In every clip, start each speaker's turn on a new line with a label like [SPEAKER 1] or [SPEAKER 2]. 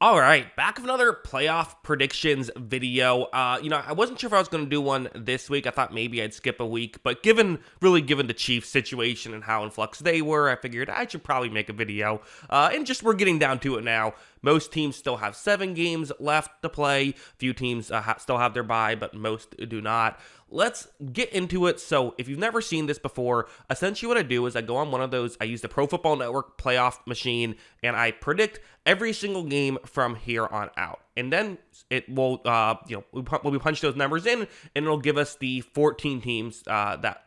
[SPEAKER 1] All right, back with another playoff predictions video. I wasn't sure if I was going to do one this week. I thought maybe I'd skip a week, but given the Chiefs situation and how in flux they were, I figured I should probably make a video. And just we're getting down to it now. Most teams still have 7 games left to play. Few teams still have their bye, but most do not. Let's get into it. So if you've never seen this before, essentially what I do is I go on one of those, I use the Pro Football Network playoff machine, and I predict every single game from here on out. And then it will, we punch those numbers in, and it'll give us the 14 teams that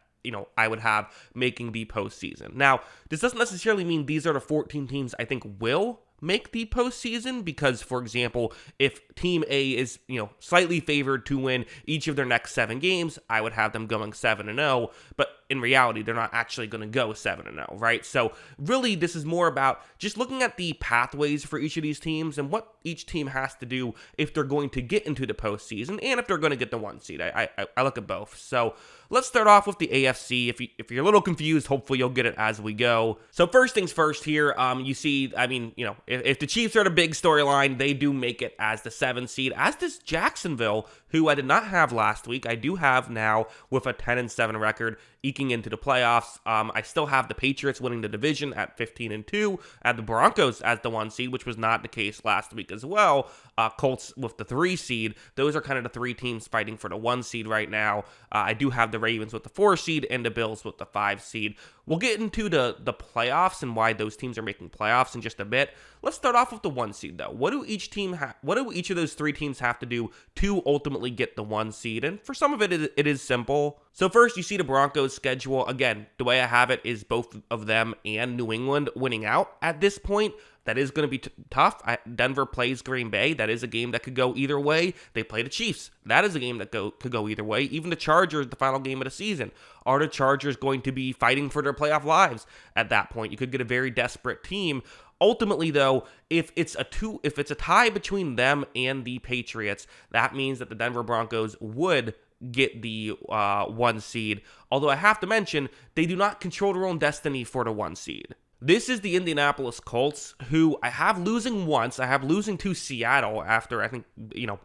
[SPEAKER 1] I would have making the postseason. Now, this doesn't necessarily mean these are the 14 teams I think will make the postseason, because, for example, if Team A is, slightly favored to win each of their next 7 games, I would have them going 7-0, but in reality, they're not actually going to go 7-0, right? So really, this is more about just looking at the pathways for each of these teams and what each team has to do if they're going to get into the postseason and if they're going to get the 1 seed. I look at both. So let's start off with the AFC. If you're a little confused, hopefully you'll get it as we go. So first things first here, you see, if the Chiefs are the big storyline, they do make it as the 7 seed, as does Jacksonville, who I did not have last week. I do have now with a 10-7 record, eking into the playoffs. I still have the Patriots winning the division at 15-2, at the Broncos as the 1 seed, which was not the case last week as well. Colts with the 3 seed. Those are kind of the 3 teams fighting for the 1 seed right now. I do have the Ravens with the 4 seed and the Bills with the 5 seed. We'll get into the playoffs and why those teams are making playoffs in just a bit. Let's start off with the 1 seed though. What do each of those 3 teams have to do to ultimately get the 1 seed? And for some of it is simple. So first, you see the Broncos schedule. Again, the way I have it is both of them and New England winning out at this point. That is going to be tough. Denver plays Green Bay. That is a game that could go either way. They play the Chiefs. That is a game that could go either way. Even the Chargers, the final game of the season. Are the Chargers going to be fighting for their playoff lives at that point? You could get a very desperate team. Ultimately, though, if it's a tie between them and the Patriots, that means that the Denver Broncos would get the 1 seed. Although I have to mention, they do not control their own destiny for the 1 seed. This is the Indianapolis Colts, who I have losing once. I have losing to Seattle after, I think,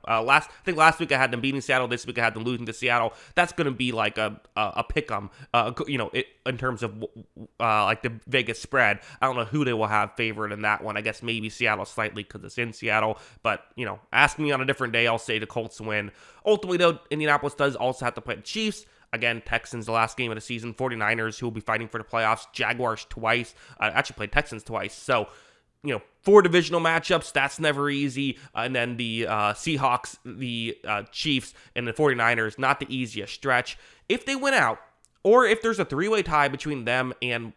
[SPEAKER 1] last week I had them beating Seattle. This week I had them losing to Seattle. That's going to be like a pick-em, in terms of like the Vegas spread. I don't know who they will have favored in that one. I guess maybe Seattle slightly because it's in Seattle. But, ask me on a different day, I'll say the Colts win. Ultimately, though, Indianapolis does also have to play the Chiefs. Again, Texans, the last game of the season. 49ers, who will be fighting for the playoffs. Jaguars twice. Actually played Texans twice. So, 4 divisional matchups, that's never easy. And then the Seahawks, the Chiefs, and the 49ers, not the easiest stretch. If they win out, or if there's a 3-way tie between them and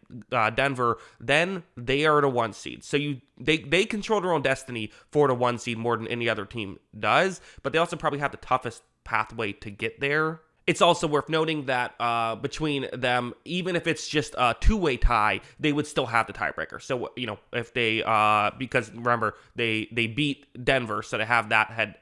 [SPEAKER 1] Denver, then they are the 1 seed. So they control their own destiny for the 1 seed more than any other team does. But they also probably have the toughest pathway to get there. It's also worth noting that between them, even if it's just a 2-way tie, they would still have the tiebreaker. So, if they, because remember, they beat Denver, so they have that head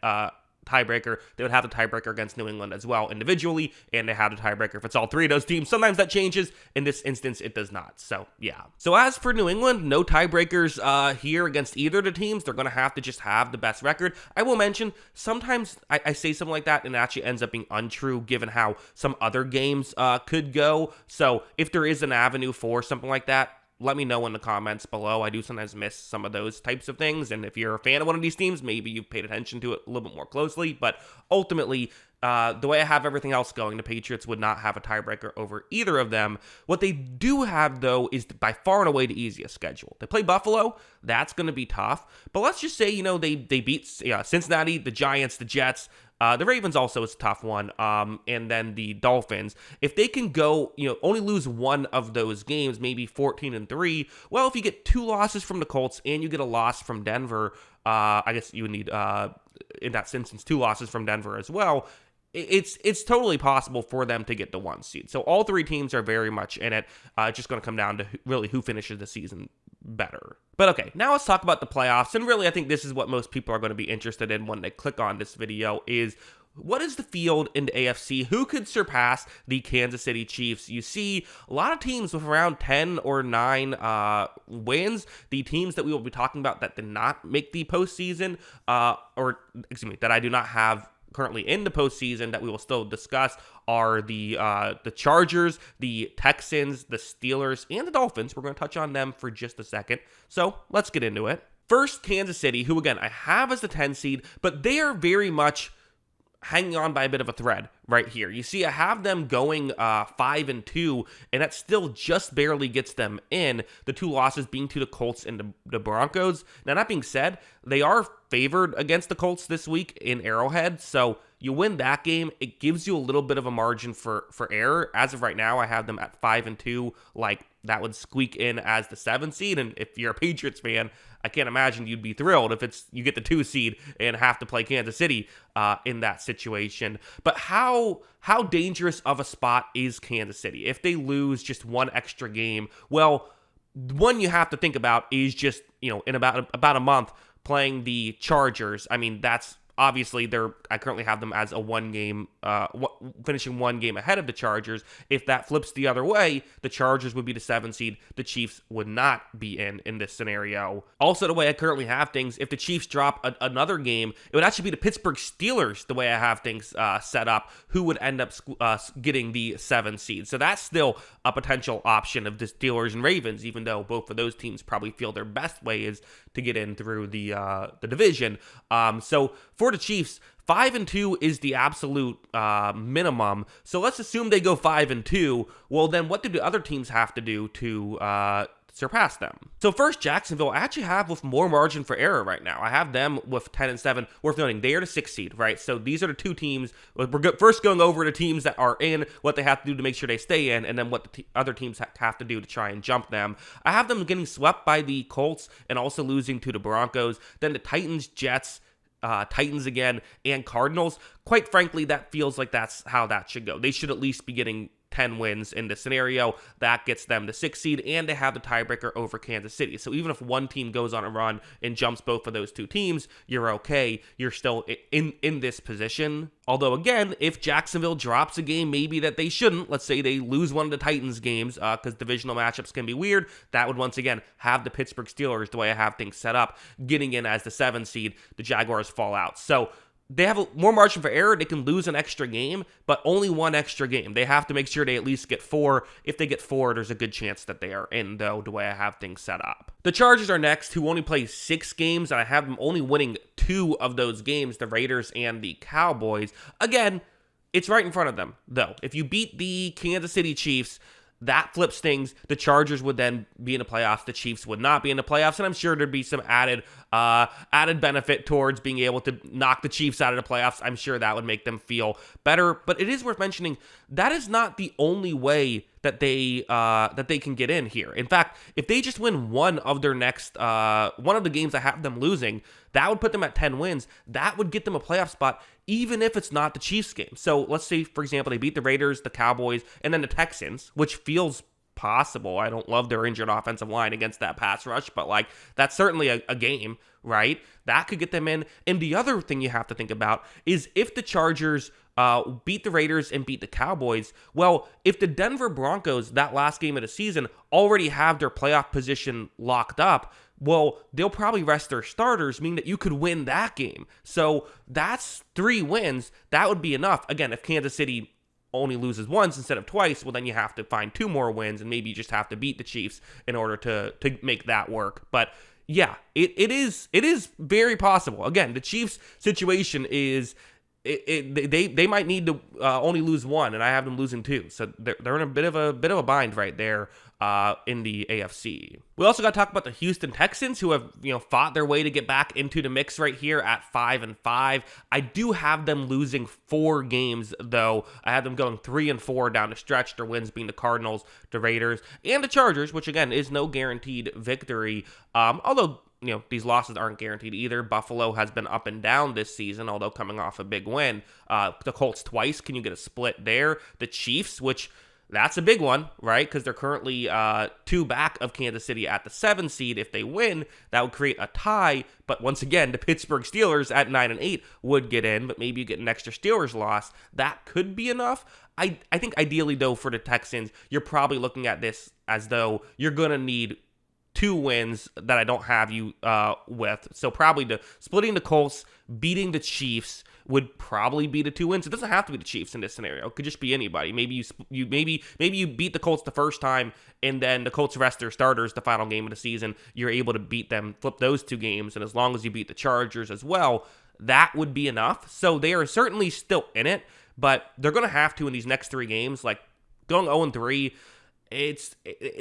[SPEAKER 1] tiebreaker. They would have the tiebreaker against New England as well individually, and they have the tiebreaker if it's all 3 of those teams. Sometimes that changes. In this instance, it does not. So, yeah. So, as for New England, no tiebreakers here against either of the teams. They're going to have to just have the best record. I will mention, sometimes I say something like that, and it actually ends up being untrue given how some other games could go. So, if there is an avenue for something like that, let me know in the comments below. I do sometimes miss some of those types of things, and if you're a fan of one of these teams, maybe you've paid attention to it a little bit more closely, but ultimately, the way I have everything else going, the Patriots would not have a tiebreaker over either of them. What they do have, though, is by far and away the easiest schedule. They play Buffalo. That's going to be tough, but let's just say, they beat Cincinnati, the Giants, the Jets. The Ravens also is a tough one, and then the Dolphins. If they can go, only lose one of those games, maybe 14-3, well, if you get 2 losses from the Colts and you get a loss from Denver, I guess you would need, in that instance, 2 losses from Denver as well. It's totally possible for them to get the 1 seed. So all 3 teams are very much in it. It's just going to come down to really who finishes the season better. But okay, now let's talk about the playoffs. And really, I think this is what most people are going to be interested in when they click on this video is what is the field in the AFC? Who could surpass the Kansas City Chiefs? You see a lot of teams with around 10 or 9 wins. The teams that we will be talking about that did not make the postseason, that I do not have currently in the postseason that we will still discuss, are the Chargers, the Texans, the Steelers, and the Dolphins. We're going to touch on them for just a second. So let's get into it. First, Kansas City, who again I have as the 10 seed, but they are very much hanging on by a bit of a thread right here. You see, I have them going 5-2, and that still just barely gets them in. The 2 losses being to the Colts and the Broncos. Now, that being said, they are favored against the Colts this week in Arrowhead, so you win that game, it gives you a little bit of a margin for error. As of right now, I have them at 5-2, like that would squeak in as the 7 seed, and if you're a Patriots fan, I can't imagine you'd be thrilled if you get the 2 seed and have to play Kansas City in that situation. But how dangerous of a spot is Kansas City? If they lose just 1 extra game, well, one you have to think about is just, in about a month playing the Chargers. I mean, that's obviously I currently have them as a 1 game, finishing 1 game ahead of the Chargers. If that flips the other way, the Chargers would be the 7 seed. The Chiefs would not be in this scenario. Also, the way I currently have things, if the Chiefs drop another game, it would actually be the Pittsburgh Steelers, the way I have things set up, who would end up getting the 7 seed. So that's still a potential option of the Steelers and Ravens, even though both of those teams probably feel their best way is to get in through the division. So for the Chiefs, 5-2 is the absolute minimum. So let's assume they go 5-2. Well, then what do the other teams have to do to surpass them? So first, Jacksonville, I actually have with more margin for error right now. I have them with 10-7. Worth noting, they are the 6th seed, right? So these are the 2 teams. We're first going over the teams that are in, what they have to do to make sure they stay in, and then what the other teams have to do to try and jump them. I have them getting swept by the Colts and also losing to the Broncos. Then the Titans, Jets, Titans again, and Cardinals. Quite frankly, that feels like that's how that should go. They should at least be getting 10 wins in this scenario. That gets them the 6th seed, and they have the tiebreaker over Kansas City. So even if one team goes on a run and jumps both of those 2 teams, you're okay. You're still in this position. Although, again, if Jacksonville drops a game maybe that they shouldn't, let's say they lose one of the Titans games because divisional matchups can be weird, that would once again have the Pittsburgh Steelers, the way I have things set up, getting in as the 7 seed. The Jaguars fall out. So they have more margin for error. They can lose an extra game, but only 1 extra game. They have to make sure they at least get 4. If they get 4, there's a good chance that they are in, though, the way I have things set up. The Chargers are next, who only play 6 games, and I have them only winning 2 of those games, the Raiders and the Cowboys. Again, it's right in front of them, though. If you beat the Kansas City Chiefs, that flips things. The Chargers would then be in the playoffs. The Chiefs would not be in the playoffs, and I'm sure there'd be some added benefit towards being able to knock the Chiefs out of the playoffs. I'm sure that would make them feel better. But it is worth mentioning that is not the only way that they can get in here. In fact, if they just win one of their next one of the games I have them losing, that would put them at 10 wins. That would get them a playoff spot, even if it's not the Chiefs game. So let's say, for example, they beat the Raiders, the Cowboys, and then the Texans, which feels possible. I don't love their injured offensive line against that pass rush, but that's certainly a game, right? That could get them in. And the other thing you have to think about is if the Chargers beat the Raiders and beat the Cowboys, well, if the Denver Broncos, that last game of the season, already have their playoff position locked up, well, they'll probably rest their starters, meaning that you could win that game. So that's 3 wins. That would be enough. Again, if Kansas City only loses once instead of twice, well, then you have to find 2 more wins, and maybe you just have to beat the Chiefs in order to make that work. But yeah, it is very possible. Again, the Chiefs situation is they might need to only lose 1, and I have them losing 2, so they're in a bit of a bind right there in the AFC. We also got to talk about the Houston Texans, who have fought their way to get back into the mix right here at 5-5. I do have them losing 4 games though. I have them going 3-4 down the stretch. Their wins being the Cardinals, the Raiders, and the Chargers, which again is no guaranteed victory. Although these losses aren't guaranteed either. Buffalo has been up and down this season, although coming off a big win. The Colts twice. Can you get a split there? The Chiefs, which That's a big one, right? Because they're currently 2 back of Kansas City at the 7 seed. If they win, that would create a tie. But once again, the Pittsburgh Steelers at 9-8 would get in, but maybe you get an extra Steelers loss. That could be enough. I think ideally, though, for the Texans, you're probably looking at this as though you're going to need 2 wins that I don't have you with. So probably splitting the Colts, beating the Chiefs would probably be the 2 wins. It doesn't have to be the Chiefs in this scenario. It could just be anybody. Maybe you beat the Colts the first time, and then the Colts rest their starters the final game of the season. You're able to beat them, flip those 2 games, and as long as you beat the Chargers as well, that would be enough. So they are certainly still in it, but they're going to have to in these next 3 games. Like going 0-3,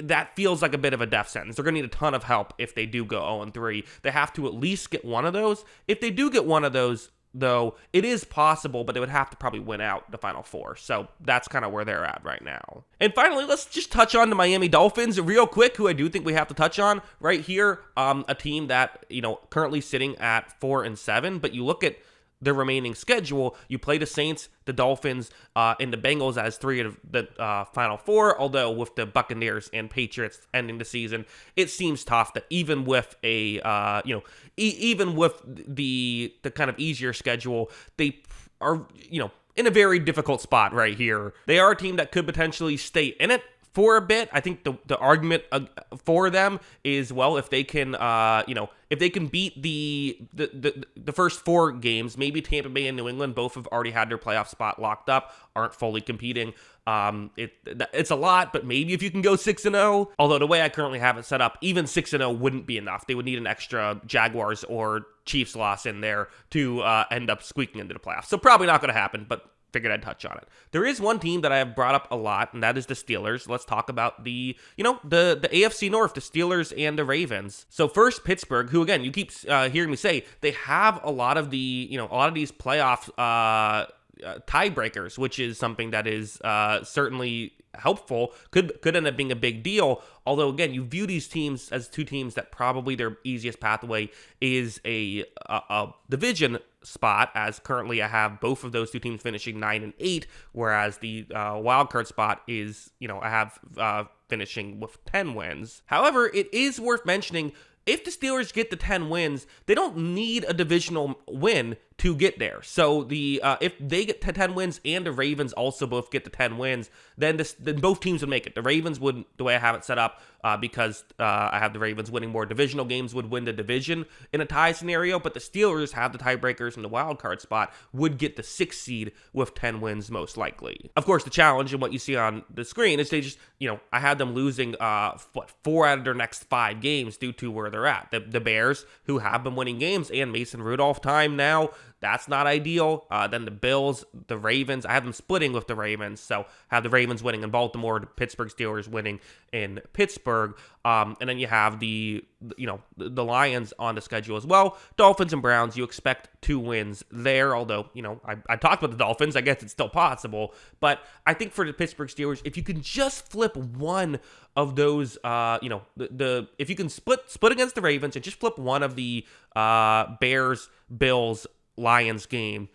[SPEAKER 1] that feels like a bit of a death sentence. They're going to need a ton of help if they do go 0-3. They have to at least get one of those. If they do get one of those, though, it is possible, but they would have to probably win out the final 4. So that's kind of where they're at right now. And finally, let's just touch on the Miami Dolphins real quick, who I do think we have to touch on right here. A team that, currently sitting at 4-7, but you look at the remaining schedule, you play the Saints, the Dolphins, and the Bengals as 3 of the final 4, although with the Buccaneers and Patriots ending the season, it seems tough that even with even with the kind of easier schedule, they are, in a very difficult spot right here. They are a team that could potentially stay in it for a bit. I think the argument for them is, well, if they can, if they can beat the first 4 games, maybe Tampa Bay and New England both have already had their playoff spot locked up, aren't fully competing. It's a lot, but maybe if you can go 6-0, although the way I currently have it set up, even 6-0 wouldn't be enough. They would need an extra Jaguars or Chiefs loss in there to end up squeaking into the playoffs. So probably not going to happen, but figured I'd touch on it. There is one team that I have brought up a lot, and that is the Steelers. Let's talk about the AFC North, the Steelers and the Ravens. So first, Pittsburgh, who again, you keep hearing me say, they have a lot of these playoff tiebreakers, which is something that is certainly helpful, could end up being a big deal. Although again, you view these teams as 2 teams that probably their easiest pathway is a division spot, as currently I have both of those 2 teams finishing 9-8, whereas the wild card spot is, I have finishing with 10 wins. However, it is worth mentioning, if the Steelers get the 10 wins, they don't need a divisional win to get there. So if they get to 10 wins and the Ravens also both get to 10 wins, then both teams would make it. The Ravens would, the way I have it set up, because I have the Ravens winning more divisional games, would win the division in a tie scenario, but the Steelers have the tiebreakers in the wild card spot, would get the 6th seed with 10 wins most likely. Of course, the challenge and what you see on the screen is they just, I had them losing 4 out of their next 5 games due to where they're at. The Bears, who have been winning games, and Mason Rudolph time now, that's not ideal. Then the Bills, the Ravens, I have them splitting with the Ravens. So have the Ravens winning in Baltimore, the Pittsburgh Steelers winning in Pittsburgh. And then you have the Lions on the schedule as well. Dolphins and Browns, you expect 2 wins there. Although, I talked about the Dolphins, I guess it's still possible. But I think for the Pittsburgh Steelers, if you can just flip one of those, if you can split against the Ravens and just flip one of the Bears, Bills, Lions game,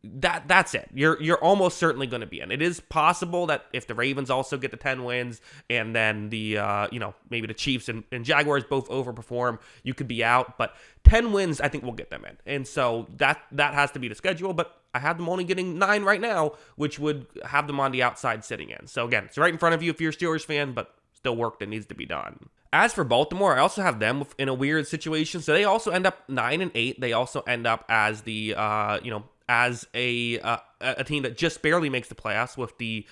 [SPEAKER 1] that's it. You're almost certainly going to be in. It is possible that if the Ravens also get the 10 wins and then the maybe the Chiefs and Jaguars both overperform, you could be out, but 10 wins I think will get them in. And so that has to be the schedule, but I have them only getting 9 right now, which would have them on the outside sitting in. So again, it's right in front of you if you're a Steelers fan, but still work that needs to be done. As for Baltimore, I also have them in a weird situation. So they also end up 9-8. They also end up as the as a team that just barely makes the playoffs with the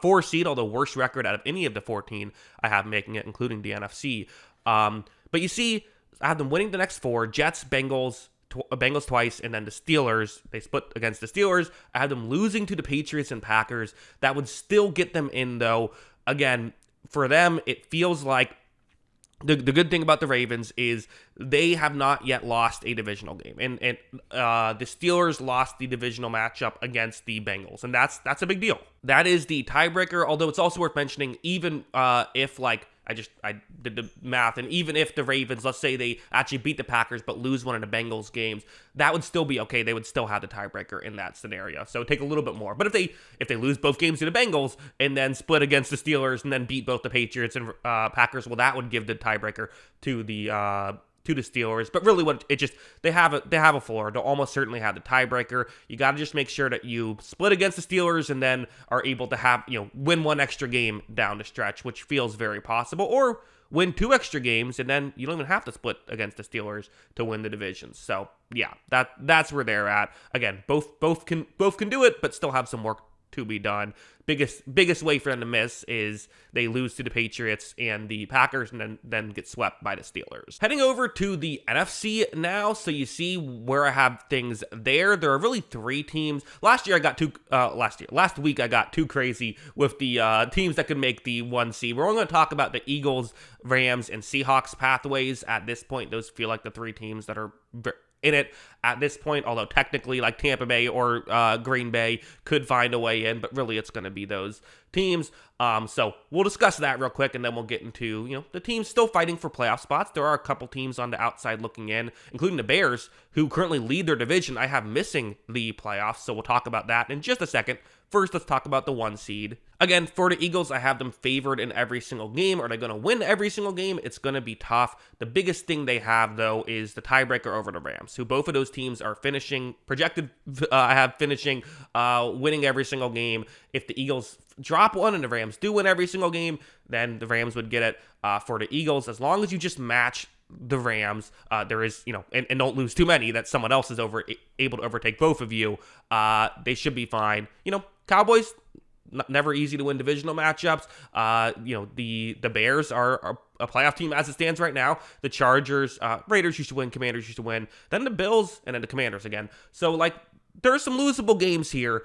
[SPEAKER 1] 4 seed, although worst record out of any of the 14 I have making it, including the NFC. But you see, I have them winning the next 4: Jets, Bengals twice, and then the Steelers. They split against the Steelers. I have them losing to the Patriots and Packers. That would still get them in, though. Again, for them, it feels like the good thing about the Ravens is they have not yet lost a divisional game. And the Steelers lost the divisional matchup against the Bengals. And that's a big deal. That is the tiebreaker, although it's also worth mentioning, even if, I did the math, and even if the Ravens, let's say they actually beat the Packers but lose one of the Bengals games, that would still be okay. They would still have the tiebreaker in that scenario. So it'd take a little bit more. But if they lose both games to the Bengals and then split against the Steelers and then beat both the Patriots and Packers, well, that would give the tiebreaker to the Steelers. But really, they have a floor. They'll almost certainly have the tiebreaker. You got to just make sure that you split against the Steelers and then are able to have, win one extra game down the stretch, which feels very possible, or win 2 extra games and then you don't even have to split against the Steelers to win the division. So yeah, that's where they're at. Again, both can do it, but still have some work to be done. Biggest way for them to miss is they lose to the Patriots and the Packers and then get swept by the Steelers. Heading over to the NFC now, so you see where I have things there. There are really 3 teams. Last week I got too crazy with the teams that could make the 1 seed. We're only going to talk about the Eagles, Rams, and Seahawks pathways at this point. Those feel like the 3 teams that are in it at this point, although technically like Tampa Bay or Green Bay could find a way in, but really it's going to be those teams. So we'll discuss that real quick, and then we'll get into, the teams still fighting for playoff spots. There are a couple teams on the outside looking in, including the Bears, who currently lead their division. I have missing the playoffs, so we'll talk about that in just a second. First, let's talk about the 1 seed. Again, for the Eagles, I have them favored in every single game. Are they going to win every single game? It's going to be tough. The biggest thing they have, though, is the tiebreaker over the Rams, who both of those teams are projected, winning every single game. If the Eagles drop one and the Rams do win every single game, then the Rams would get it. For the Eagles, as long as you just match the Rams, there is, and don't lose too many that someone else is able to overtake both of you, they should be fine. Cowboys, never easy to win divisional matchups. The Bears are a playoff team as it stands right now. The Chargers, Raiders used to win, Commanders used to win, then the Bills, and then the Commanders again. So, there are some losable games here.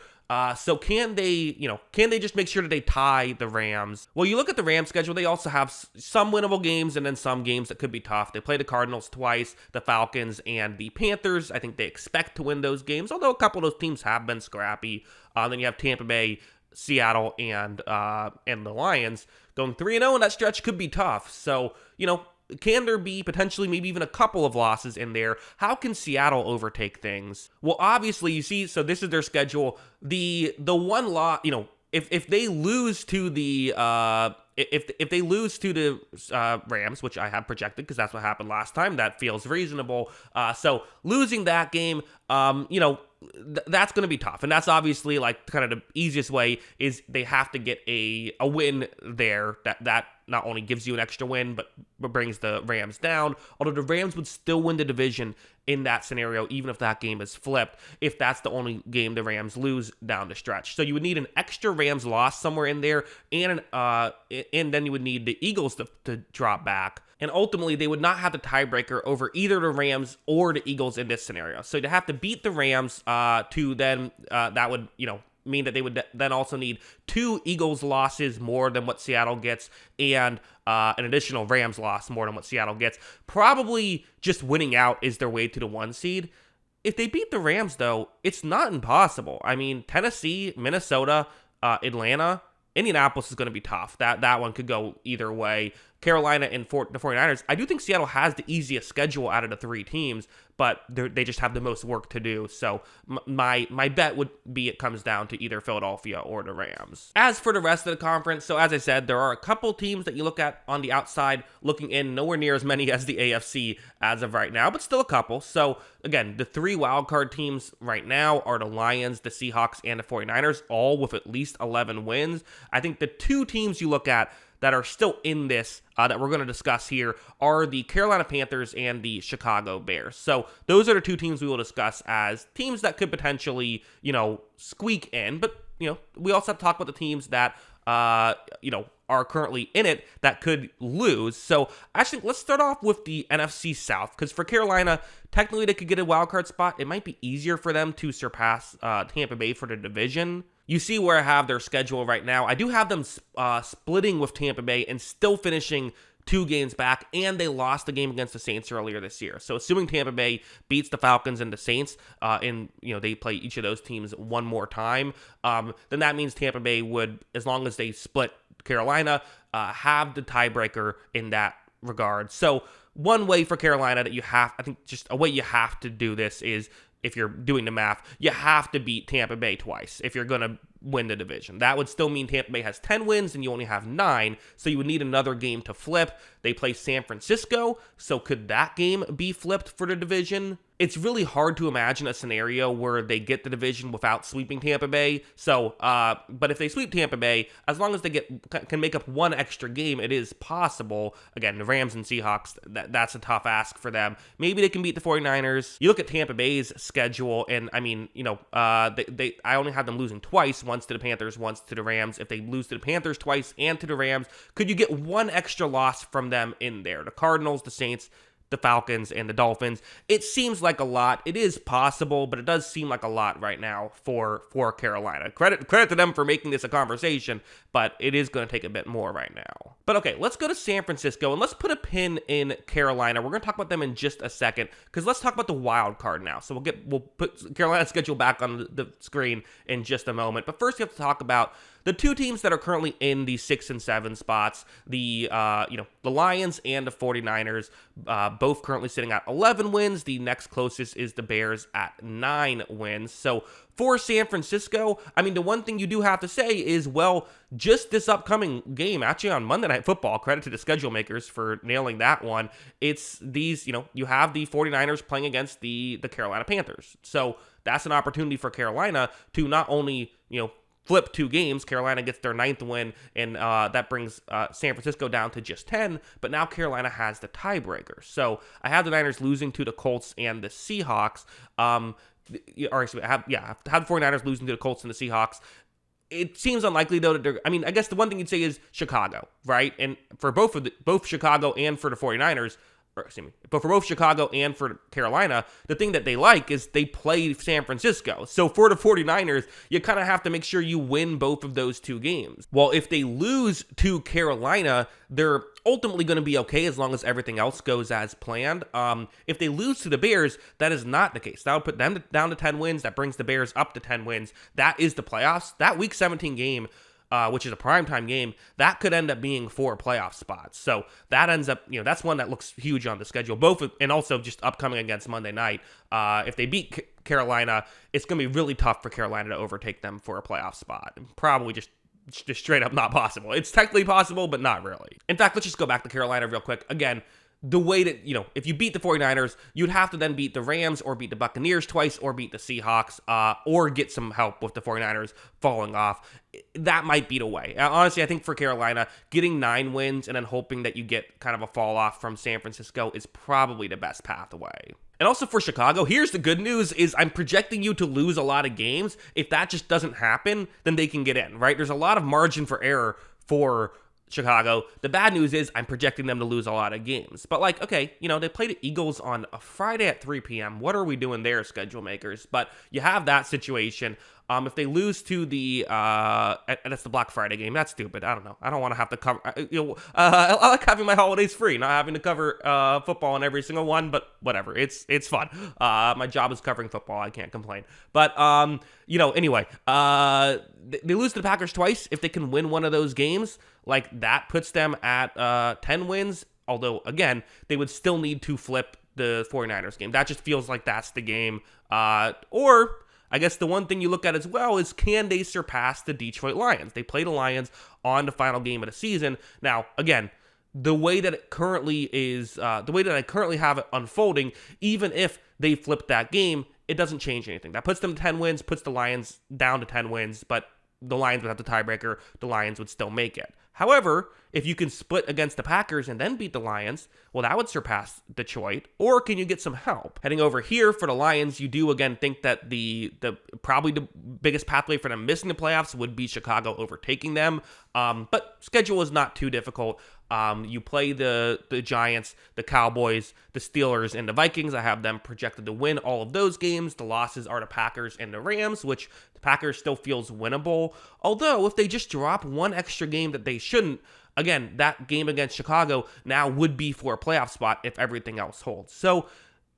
[SPEAKER 1] So can they just make sure that they tie the Rams? Well, you look at the Rams schedule, they also have some winnable games and then some games that could be tough. They play the Cardinals twice, the Falcons, and the Panthers. I think they expect to win those games, although a couple of those teams have been scrappy. Then you have Tampa Bay, Seattle, and the Lions going 3-0, and that stretch could be tough. So, can there be potentially maybe even a couple of losses in there? How can Seattle overtake things? Well, obviously, you see, so this is their schedule. The one loss, if they lose to the if they lose to the Rams, which I have projected because that's what happened last time, that feels reasonable. So losing that game, that's going to be tough, and that's obviously kind of the easiest way is they have to get a win there that not only gives you an extra win but brings the Rams down, although the Rams would still win the division in that scenario even if that game is flipped, if that's the only game the Rams lose down the stretch. So you would need an extra Rams loss somewhere in there, and then you would need the Eagles to drop back. And ultimately, they would not have the tiebreaker over either the Rams or the Eagles in this scenario. So to have to beat the Rams to then, that would, mean that they would then also need 2 Eagles losses more than what Seattle gets, and an additional Rams loss more than what Seattle gets. Probably just winning out is their way to the 1 seed. If they beat the Rams, though, it's not impossible. I mean, Tennessee, Minnesota, Atlanta, Indianapolis is going to be tough. That one could go either way. Carolina and the 49ers. I do think Seattle has the easiest schedule out of the 3 teams, but they just have the most work to do. So my bet would be it comes down to either Philadelphia or the Rams. As for the rest of the conference, so as I said, there are a couple teams that you look at on the outside looking in, nowhere near as many as the AFC as of right now, but still a couple. So again, the 3 wildcard teams right now are the Lions, the Seahawks, and the 49ers, all with at least 11 wins. I think the 2 teams you look at that are still in this that we're going to discuss here are the Carolina Panthers and the Chicago Bears. So those are the 2 teams we will discuss as teams that could potentially, squeak in. But, we also have to talk about the teams that, are currently in it that could lose. So actually, let's start off with the NFC South, because for Carolina, technically they could get a wild card spot. It might be easier for them to surpass Tampa Bay for the division. You see where I have their schedule right now. I do have them splitting with Tampa Bay and still finishing 2 games back, and they lost the game against the Saints earlier this year. So assuming Tampa Bay beats the Falcons and the Saints, and they play each of those teams one more time, then that means Tampa Bay would, as long as they split Carolina, have the tiebreaker in that regard. So one way for Carolina that I think just a way you have to do this is, if you're doing the math, you have to beat Tampa Bay twice if you're going to win the division. That would still mean Tampa Bay has 10 wins and you only have 9, so you would need another game to flip. They play San Francisco, so could that game be flipped for the division? It's really hard to imagine a scenario where they get the division without sweeping Tampa Bay. So, but if they sweep Tampa Bay, as long as they can make up one extra game, it is possible. Again, the Rams and Seahawks, that's a tough ask for them. Maybe they can beat the 49ers. You look at Tampa Bay's schedule, and I mean, I only have them losing twice, once to the Panthers, once to the Rams. If they lose to the Panthers twice and to the Rams, could you get one extra loss from them in there? The Cardinals, the Saints, the Falcons, and the Dolphins. It seems like a lot. It is possible, but it does seem like a lot right now for Carolina. Credit to them for making this a conversation, but it is going to take a bit more right now. But okay, let's go to San Francisco and let's put a pin in Carolina. We're going to talk about them in just a second, because let's talk about the wild card now. So we'll put Carolina's schedule back on the screen in just a moment. But first, we have to talk about the two teams that are currently in the 6 and 7 spots, the Lions and the 49ers, both currently sitting at 11 wins. The next closest is the Bears at 9 wins. So for San Francisco, I mean, the one thing you do have to say is, well, just this upcoming game, actually on Monday Night Football, credit to the schedule makers for nailing that one. It's these, you have the 49ers playing against the Carolina Panthers. So that's an opportunity for Carolina to not only, flip 2 games. Carolina gets their 9th win, and that brings San Francisco down to just 10, but now Carolina has the tiebreaker. So I have the Niners losing to the Colts and the Seahawks. I have the 49ers losing to the Colts and the Seahawks. It seems unlikely, though, that I guess the one thing you'd say is Chicago, right? And for both Chicago and for the 49ers, but for both Chicago and for Carolina, the thing that they like is they play San Francisco. So for the 49ers, you kind of have to make sure you win both of those 2 games. Well, if they lose to Carolina, they're ultimately going to be okay as long as everything else goes as planned. If they lose to the Bears, that is not the case. That would put them down to 10 wins. That brings the Bears up to 10 wins. That is the playoffs. That Week 17 game, which is a primetime game, that could end up being 4 playoff spots. So that ends up, that's one that looks huge on the schedule, and also just upcoming against Monday night. If they beat Carolina, it's going to be really tough for Carolina to overtake them for a playoff spot. Probably just straight up not possible. It's technically possible, but not really. In fact, let's just go back to Carolina real quick. Again, the way that, if you beat the 49ers, you'd have to then beat the Rams or beat the Buccaneers twice or beat the Seahawks or get some help with the 49ers falling off. That might be the way. Honestly, I think for Carolina, getting 9 wins and then hoping that you get kind of a fall off from San Francisco is probably the best path away. And also for Chicago, here's the good news is I'm projecting you to lose a lot of games. If that just doesn't happen, then they can get in, right? There's a lot of margin for error for Chicago. The bad news is I'm projecting them to lose a lot of games. But they play the Eagles on a Friday at 3 p.m. What are we doing there, schedule makers? But you have that situation. If they lose to the, that's the Black Friday game. That's stupid. I don't know. I don't want to have to cover, I like having my holidays free, not having to cover football in every single one, but whatever. It's fun. My job is covering football. I can't complain. But, anyway, they lose to the Packers twice. If they can win one of those games, that puts them at 10 wins. Although, again, they would still need to flip the 49ers game. That just feels like that's the game. Or I guess the one thing you look at as well is, can they surpass the Detroit Lions? They play the Lions on the final game of the season. Now, again, the way that it currently is, the way that I currently have it unfolding, even if they flip that game, it doesn't change anything. That puts them to 10 wins, puts the Lions down to 10 wins, but the Lions would have the tiebreaker. The Lions would still make it. However, if you can split against the Packers and then beat the Lions, well, that would surpass Detroit. Or can you get some help? Heading over here for the Lions, you do again think that the probably the biggest pathway for them missing the playoffs would be Chicago overtaking them. But schedule is not too difficult. You play the Giants, the Cowboys, the Steelers, and the Vikings. I have them projected to win all of those games. The losses are the Packers and the Rams, which the Packers still feels winnable. Although, if they just drop one extra game that they shouldn't, again, that game against Chicago now would be for a playoff spot if everything else holds. So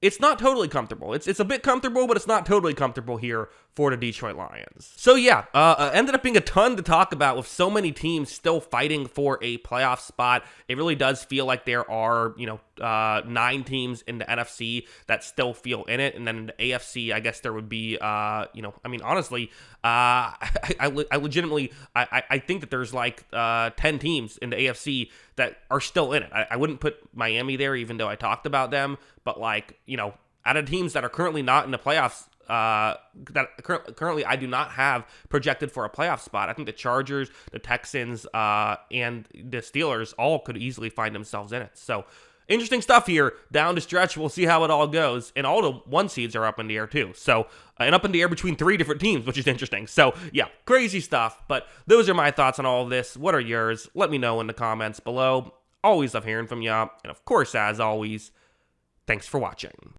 [SPEAKER 1] it's not totally comfortable. It's a bit comfortable, but it's not totally comfortable here for the Detroit Lions. So yeah, ended up being a ton to talk about with so many teams still fighting for a playoff spot. It really does feel like there are, 9 teams in the NFC that still feel in it. And then in the AFC, I guess there would be, honestly, I legitimately, I think that there's like 10 teams in the AFC that are still in it. I wouldn't put Miami there, even though I talked about them, but out of teams that are currently not in the playoffs, that currently I do not have projected for a playoff spot. I think the Chargers, the Texans, and the Steelers all could easily find themselves in it. So interesting stuff here down the stretch. We'll see how it all goes. And all the 1 seeds are up in the air too. So, and up in the air between 3 different teams, which is interesting. So yeah, crazy stuff. But those are my thoughts on all of this. What are yours? Let me know in the comments below. Always love hearing from you. And of course, as always, thanks for watching.